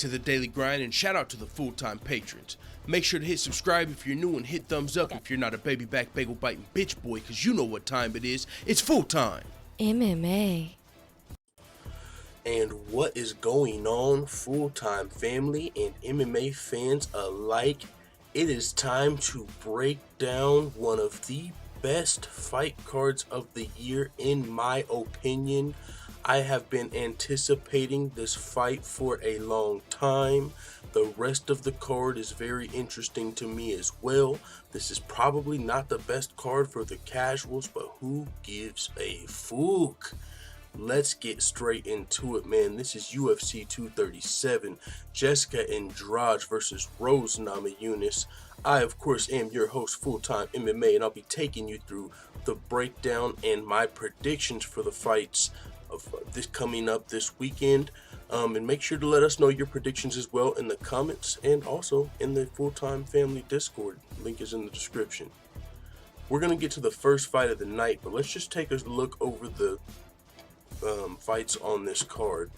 to the Daily Grind, and shout out to the full-time patrons. Make sure to hit subscribe if you're new and hit thumbs up if you're not a baby back bagel biting bitch boy, because you know what time it is. It's full time. MMA. And what is going on, full-time family and MMA fans alike? It is time to break down one of the best fight cards of the year, in my opinion. I have been anticipating this fight for a long time. The rest of the card is very interesting to me as well. This is probably not the best card for the casuals, but who gives a fuck? Let's get straight into it, man. This is UFC 237, Jessica Andrade versus Rose Namajunas. I, of course, am your host, Full-Time MMA, and I'll be taking you through the breakdown and my predictions for the fights of this coming up this weekend. And make sure to let us know your predictions as well in the comments and also in the Full-Time Family Discord. Link is in the description. We're going to get to the first fight of the night, but let's just take a look over the fights on this card.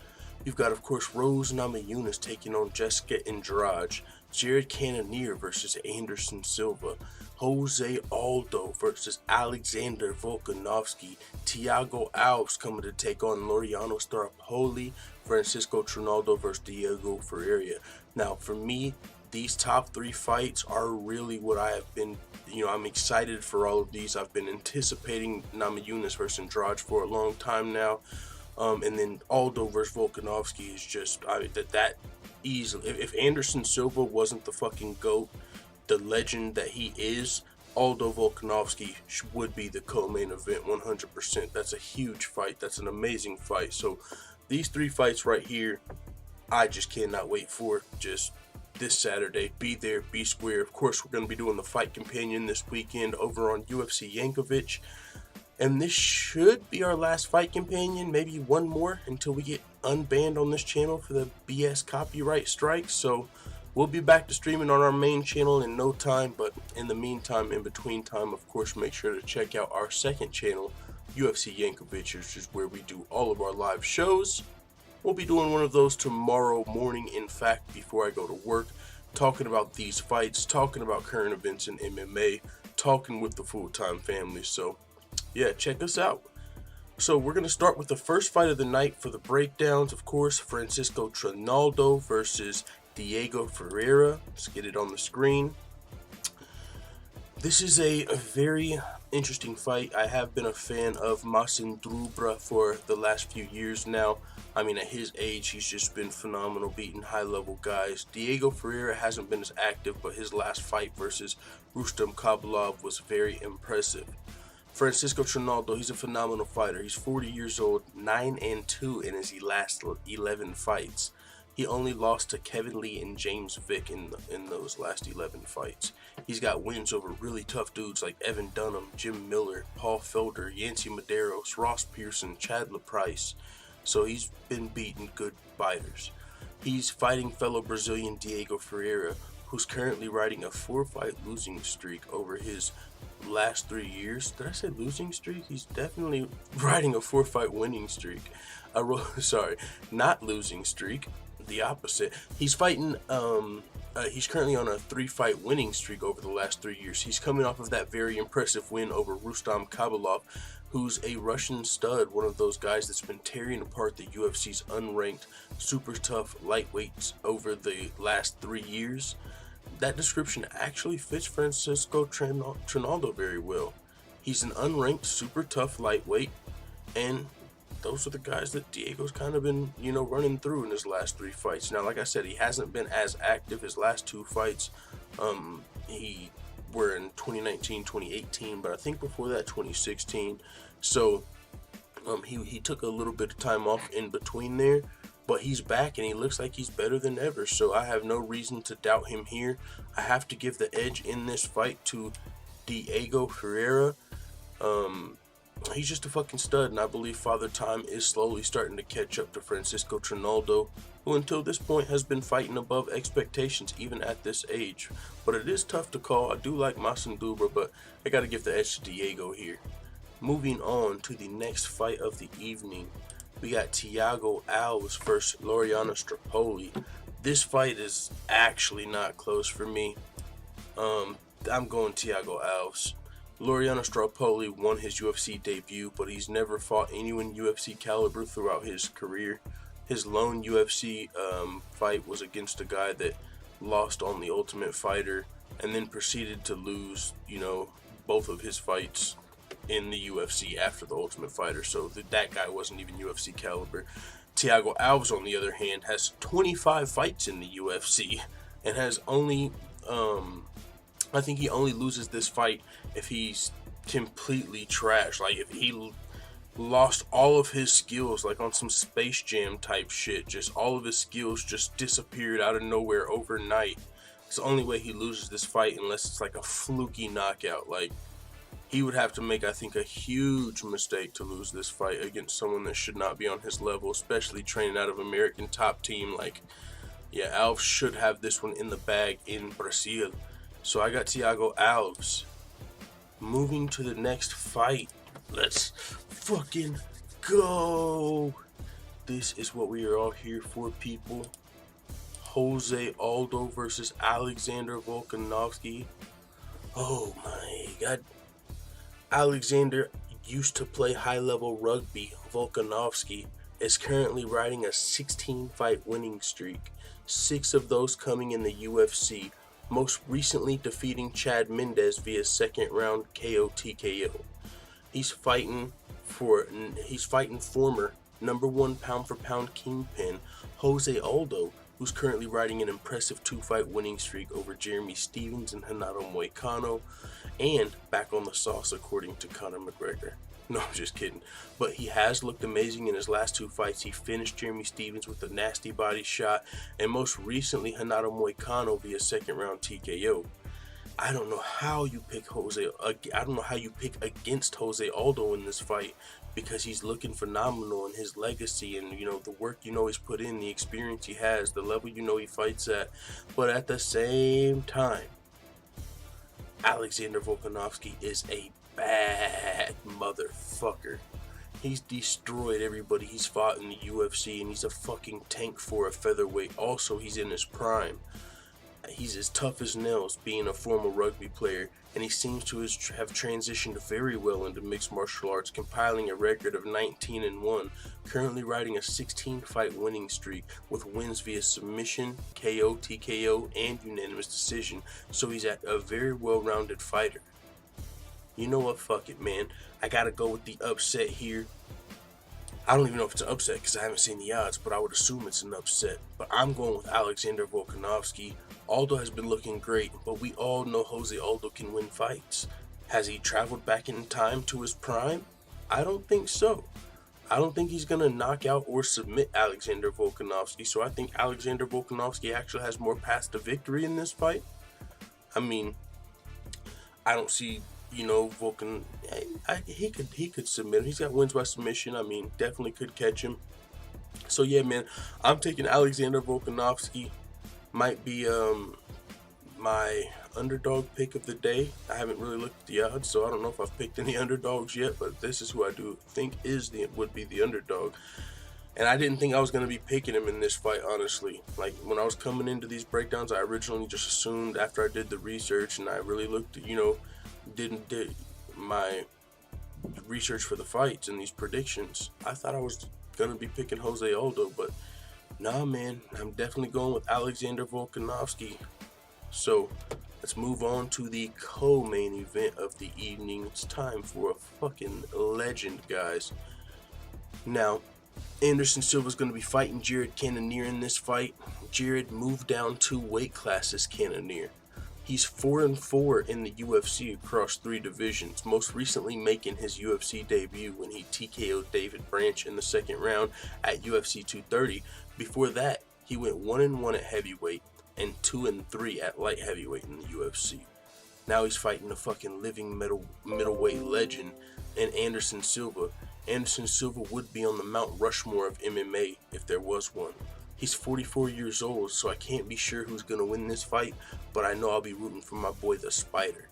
You've got, of course, Rose Namajunas taking on Jessica Andrade, Jared Cannonier versus Anderson Silva, Jose Aldo versus Alexander Volkanovski, Thiago Alves coming to take on Laureano Staropoli, Francisco Trinaldo versus Diego Ferreira. Now, for me, these top three fights are really what I have been, I'm excited for all of these. I've been anticipating Namajunas versus Andrade for a long time now. And then Aldo versus Volkanovski is just, that easily. If Anderson Silva wasn't the fucking GOAT, the legend that he is, Aldo Volkanovski would be the co-main event 100%. That's a huge fight. That's an amazing fight. So these three fights right here, I just cannot wait for. Just this Saturday, be there, be square. Of course, we're going to be doing the fight companion this weekend over on UFC Yankovic. And this should be our last fight companion, maybe one more until we get unbanned on this channel for the BS copyright strikes. So we'll be back to streaming on our main channel in no time, but in the meantime, in between time, of course, make sure to check out our second channel, UFC Yankovic, which is where we do all of our live shows. We'll be doing one of those tomorrow morning, in fact, before I go to work, talking about these fights, talking about current events in MMA, talking with the full-time family. So yeah, check us out. So we're going to start with the first fight of the night for the breakdowns, of course, Francisco Trinaldo versus Diego Ferreira. Let's get it on the screen. This is a very interesting fight. I have been a fan of Masindrubra for the last few years now. I mean, at his age, he's just been phenomenal, beating high-level guys. Diego Ferreira hasn't been as active, but his last fight versus Rustam Khabilov was very impressive. Francisco Trinaldo, he's a phenomenal fighter. He's 40 years old, 9-2 in his last 11 fights. He only lost to Kevin Lee and James Vick in those last 11 fights. He's got wins over really tough dudes like Evan Dunham, Jim Miller, Paul Felder, Yancy Medeiros, Ross Pearson, Chad LaPrice. So he's been beating good fighters. He's fighting fellow Brazilian Diego Ferreira, who's currently riding a 4-fight losing streak over his last 3 years. Did I say losing streak? He's definitely riding a 4-fight winning streak. Sorry, not losing streak. The opposite. He's fighting. He's currently on a 3-fight winning streak over the last 3 years. He's coming off of that very impressive win over Rustam Khabilov, who's a Russian stud, one of those guys that's been tearing apart the UFC's unranked, super tough lightweights over the last 3 years. That description actually fits Francisco Trinaldo very well. He's an unranked, super tough lightweight, and those are the guys that Diego's kind of been, running through in his last 3 fights. Now, like I said, he hasn't been as active his last 2 fights. He were in 2019, 2018, but I think before that, 2016. So he took a little bit of time off in between there, but he's back and he looks like he's better than ever. So I have no reason to doubt him here. I have to give the edge in this fight to Diego Ferreira. He's just a fucking stud, and I believe Father Time is slowly starting to catch up to Francisco Trinaldo, who until this point has been fighting above expectations even at this age. But it is tough to call. I do like Masindrubra, but I got to give the edge to Diego here. Moving on to the next fight of the evening, we got Thiago Alves versus Laureano Staropoli. This fight is actually not close for me. I'm going Thiago Alves. Laureano Staropoli won his UFC debut, but he's never fought anyone UFC caliber throughout his career. His lone UFC fight was against a guy that lost on the Ultimate Fighter and then proceeded to lose, both of his fights in the UFC after the Ultimate Fighter. So that guy wasn't even UFC caliber. Thiago Alves, on the other hand, has 25 fights in the UFC and has only, I think he only loses this fight if he's completely trash. Like if he lost all of his skills, like on some Space Jam type shit, just all of his skills just disappeared out of nowhere overnight. It's the only way he loses this fight, unless it's like a fluky knockout. Like he would have to make, I think, a huge mistake to lose this fight against someone that should not be on his level, especially training out of American Top Team. Like, yeah, Alves should have this one in the bag in Brazil. So I got Thiago Alves. Moving to the next fight. Let's fucking go. This is what we are all here for, people. Jose Aldo versus Alexander Volkanovski. Oh my god. Alexander used to play high-level rugby. Volkanovski is currently riding a 16-fight winning streak, 6 of those coming in the UFC, most recently defeating Chad Mendes via second-round KO TKO. He's fighting former #1 pound-for-pound kingpin Jose Aldo, who's currently riding an impressive 2-fight winning streak over Jeremy Stephens and Renato Moicano, and back on the sauce according to Conor McGregor. No, I'm just kidding. But he has looked amazing in his last 2 fights. He finished Jeremy Stephens with a nasty body shot, and most recently Renato Moicano via second-round TKO. I don't know how you pick against Jose Aldo in this fight, because he's looking phenomenal in his legacy and the work he's put in, the experience he has, the level he fights at. But at the same time, Alexander Volkanovski is a bad motherfucker. He's destroyed everybody he's fought in the UFC, and he's a fucking tank for a featherweight. Also, he's in his prime. He's as tough as nails, being a former rugby player, and he seems to have transitioned very well into mixed martial arts, compiling a record of 19-1, currently riding a 16-fight winning streak with wins via submission, KO, TKO, and unanimous decision. So he's a very well-rounded fighter. You know what? Fuck it, man. I gotta go with the upset here. I don't even know if it's an upset because I haven't seen the odds, but I would assume it's an upset. But I'm going with Alexander Volkanovski. Aldo has been looking great, but we all know Jose Aldo can win fights. Has he traveled back in time to his prime? I don't think so. I don't think he's going to knock out or submit Alexander Volkanovski, so I think Alexander Volkanovski actually has more paths to victory in this fight. I mean, I don't see, Volkan, he could submit him. He's got wins by submission. I mean, definitely could catch him. So yeah, man, I'm taking Alexander Volkanovski. Might be my underdog pick of the day. I haven't really looked at the odds, so I don't know if I've picked any underdogs yet, but this is who I do think would be the underdog. And I didn't think I was going to be picking him in this fight, honestly. Like, when I was coming into these breakdowns, I originally just assumed, after I did the research and I really looked at, did my research for the fights and these predictions, I thought I was going to be picking Jose Aldo, but nah, man, I'm definitely going with Alexander Volkanovski. So let's move on to the co-main event of the evening. It's time for a fucking legend, guys. Now, Anderson Silva's going to be fighting Jared Cannonier in this fight. Jared moved down 2 weight classes Cannonier. He's 4-4 in the UFC across 3 divisions, most recently making his UFC debut when he TKO'd David Branch in the second round at UFC 230. Before that, he went 1-1 at heavyweight and 2-3 at light heavyweight in the UFC. Now he's fighting a fucking living middleweight legend in Anderson Silva. Anderson Silva would be on the Mount Rushmore of MMA if there was one. He's 44 years old, so I can't be sure who's going to win this fight, but I know I'll be rooting for my boy the Spider.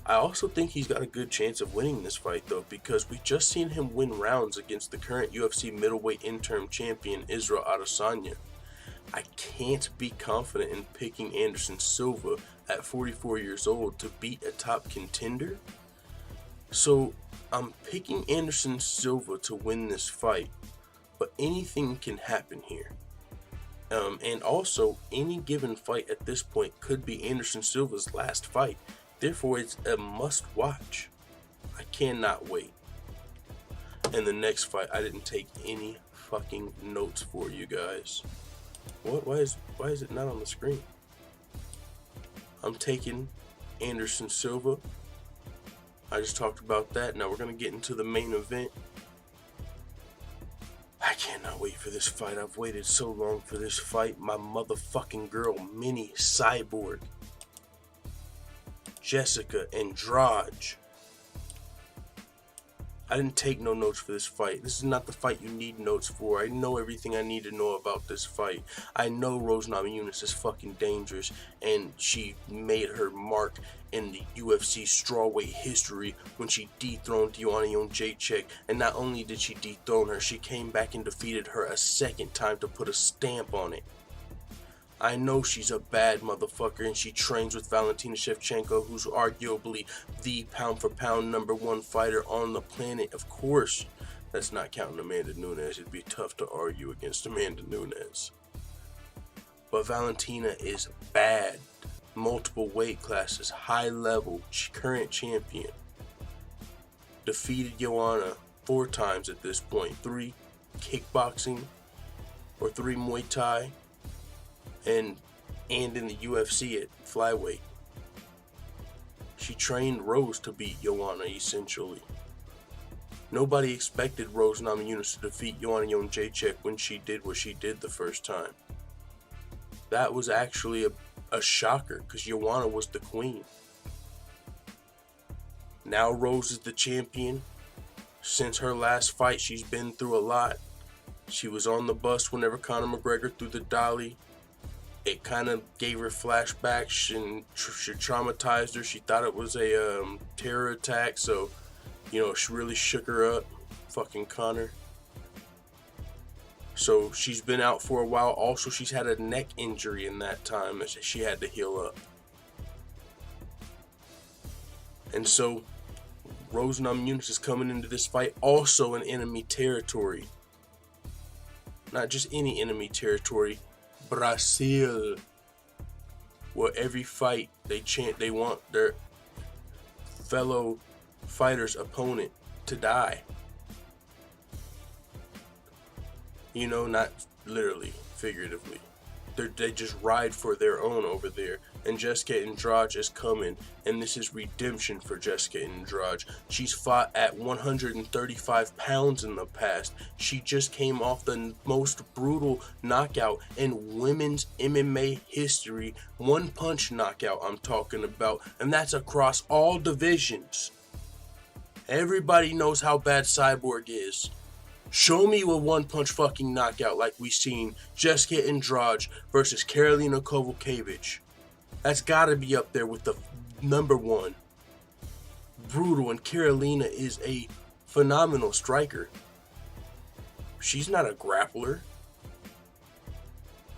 I also think he's got a good chance of winning this fight, though, because we just seen him win rounds against the current UFC middleweight interim champion Israel Adesanya. I can't be confident in picking Anderson Silva at 44 years old to beat a top contender. So I'm picking Anderson Silva to win this fight, but anything can happen here. And also, any given fight at this point could be Anderson Silva's last fight. Therefore, it's a must-watch. I cannot wait. And the next fight, I didn't take any fucking notes for you guys. What? Why is it not on the screen? I'm taking Anderson Silva. I just talked about that. Now we're going to get into the main event. I cannot wait for this fight. I've waited so long for this fight. My motherfucking girl, Mini Cyborg. Jessica Andrade. I didn't take no notes for this fight. This is not the fight you need notes for. I know everything I need to know about this fight. I know Rose Namajunas is fucking dangerous, and she made her mark in the UFC strawweight history when she dethroned Joanna Jędrzejczyk. And not only did she dethrone her, she came back and defeated her a second time to put a stamp on it. I know she's a bad motherfucker, and she trains with Valentina Shevchenko, who's arguably the pound-for-pound #1 fighter on the planet. Of course, that's not counting Amanda Nunes. It'd be tough to argue against Amanda Nunes. But Valentina is bad. Multiple weight classes, high level, current champion. Defeated Joanna 4 times at this point. 3 kickboxing, or 3 Muay Thai. And in the UFC at flyweight. She trained Rose to beat Joanna, essentially. Nobody expected Rose Namajunas to defeat Joanna Jędrzejczyk when she did what she did the first time. That was actually a shocker, because Joanna was the queen. Now Rose is the champion. Since her last fight, she's been through a lot. She was on the bus whenever Conor McGregor threw the dolly. It kind of gave her flashbacks and she traumatized her. She thought it was a terror attack, so, she really shook her up. Fucking Conor. So she's been out for a while. Also, she's had a neck injury in that time that she had to heal up. And so Rose Namajunas is coming into this fight also in enemy territory. Not just any enemy territory. Brazil, where every fight they want their fellow fighter's opponent to die. Not literally, figuratively. They just ride for their own over there. And Jessica Andrade is coming, and this is redemption for Jessica Andrade. She's fought at 135 pounds in the past. She just came off the most brutal knockout in women's MMA history. 1-punch knockout I'm talking about, and that's across all divisions. Everybody knows how bad Cyborg is. Show me a 1-punch fucking knockout like we seen Jessica Andrade versus Karolina Kowalkiewicz. That's gotta be up there with the #1. Brutal, and Karolina is a phenomenal striker. She's not a grappler.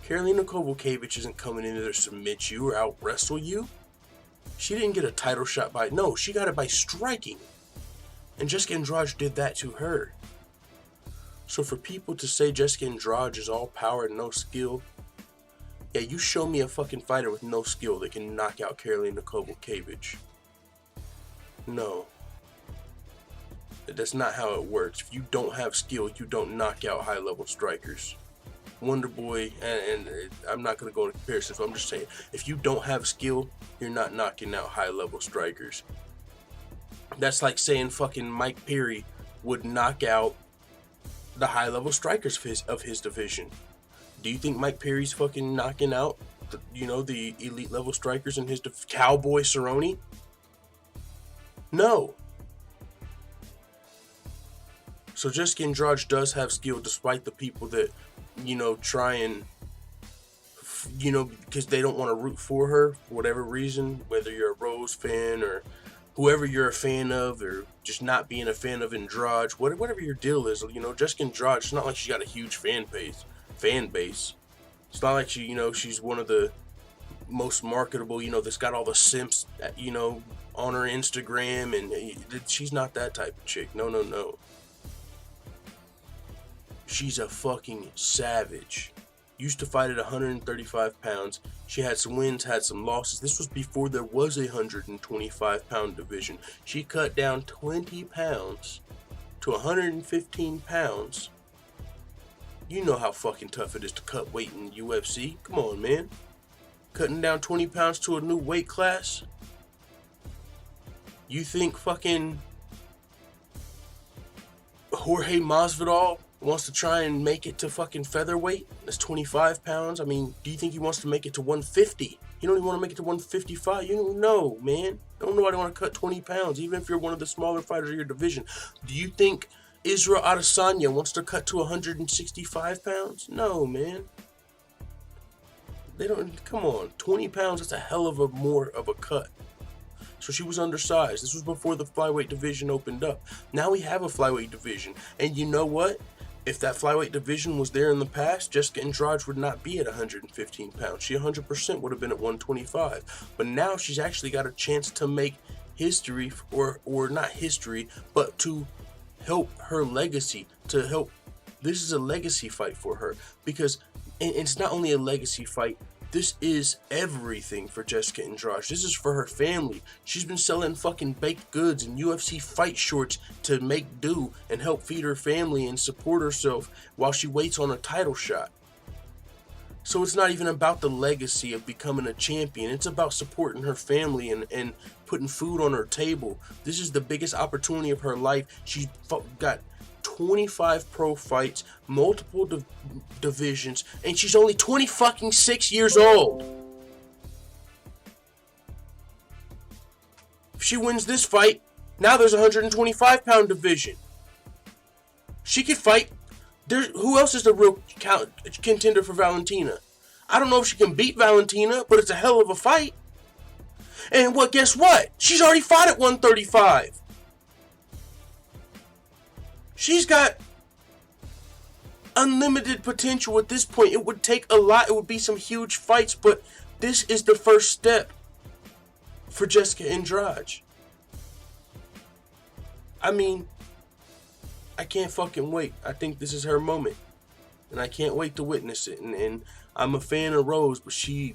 Karolina Kowalkiewicz isn't coming in there to submit you or out wrestle you. She didn't get a title shot she got it by striking. And Jessica Andrade did that to her. So for people to say Jessica Andrade is all power and no skill, yeah, you show me a fucking fighter with no skill that can knock out Karolina Kowalkiewicz. No. That's not how it works. If you don't have skill, you don't knock out high-level strikers. Wonder Boy, and I'm not going to go into comparison, so I'm just saying, if you don't have skill, you're not knocking out high-level strikers. That's like saying fucking Mike Perry would knock out the high-level strikers of his division. Do you think Mike Perry's fucking knocking out the elite level strikers in his Cowboy Cerrone? No. So Jessica Andrade does have skill, despite the people that try and because they don't want to root for her for whatever reason, whether you're a Rose fan or whoever you're a fan of, or just not being a fan of Andrade, whatever your deal is, Jessica Andrade, it's not like she's got a huge fan base. It's not like she's one of the most marketable, that's got all the simps, on her Instagram, and she's not that type of chick. No. She's a fucking savage. Used to fight at 135 pounds. She had some wins, had some losses. This was before there was a 125-pound division. She cut down 20 pounds to 115 pounds. You know how fucking tough it is to cut weight in UFC. Come on, man. Cutting down 20 pounds to a new weight class? You think fucking Jorge Masvidal wants to try and make it to fucking featherweight? That's 25 pounds. I mean, do you think he wants to make it to 150? You don't even want to make it to 155. You don't know, man. Don't nobody want to cut 20 pounds, even if you're one of the smaller fighters of your division. Do you think Israel Adesanya wants to cut to 165 pounds? No, man. They don't. Come on, 20 pounds. That's a hell of a more of a cut. So she was undersized. This was before the flyweight division opened up. Now we have a flyweight division, and you know what? If that flyweight division was there in the past, Jessica Andrade would not be at 115 pounds. She 100% would have been at 125. But now she's actually got a chance to make history, or not history, but to help her legacy. This is a legacy fight for her, because it's not only a legacy fight. This is everything for Jessica Andrade. This is for her family. She's been selling fucking baked goods and UFC fight shorts to make do and help feed her family and support herself while she waits on a title shot. So it's not even about the legacy of becoming a champion. It's about supporting her family and putting food on her table. This is the biggest opportunity of her life. She's got 25 pro fights, multiple divisions, and she's only 26 years old. If she wins this fight, now there's a 125-pound division. She could fight. Who else is the real contender for Valentina? I don't know if she can beat Valentina, but it's a hell of a fight. And guess what? She's already fought at 135. She's got unlimited potential at this point. It would take a lot. It would be some huge fights, but this is the first step for Jessica Andrade. I mean, I can't fucking wait. I think this is her moment, and I can't wait to witness it. And I'm a fan of Rose, but she's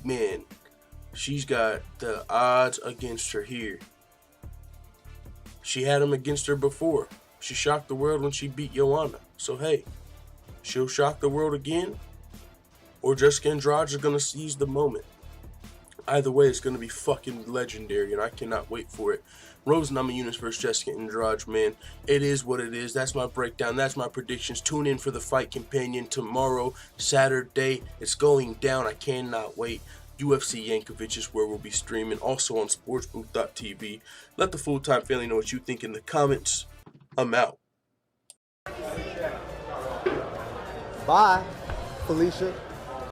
got the odds against her here. She had them against her before. She shocked the world when she beat Joanna. So, hey, she'll shock the world again, or Jessica Andrade is going to seize the moment. Either way, it's going to be fucking legendary, and I cannot wait for it. Rose Namajunas versus Jessica Andrade, man. It is what it is. That's my breakdown. That's my predictions. Tune in for the Fight Companion tomorrow, Saturday. It's going down. I cannot wait. UFC Yankovic is where we'll be streaming. Also on sportsbooth.tv. Let the full-time family know what you think in the comments. I'm out. Bye, Felicia.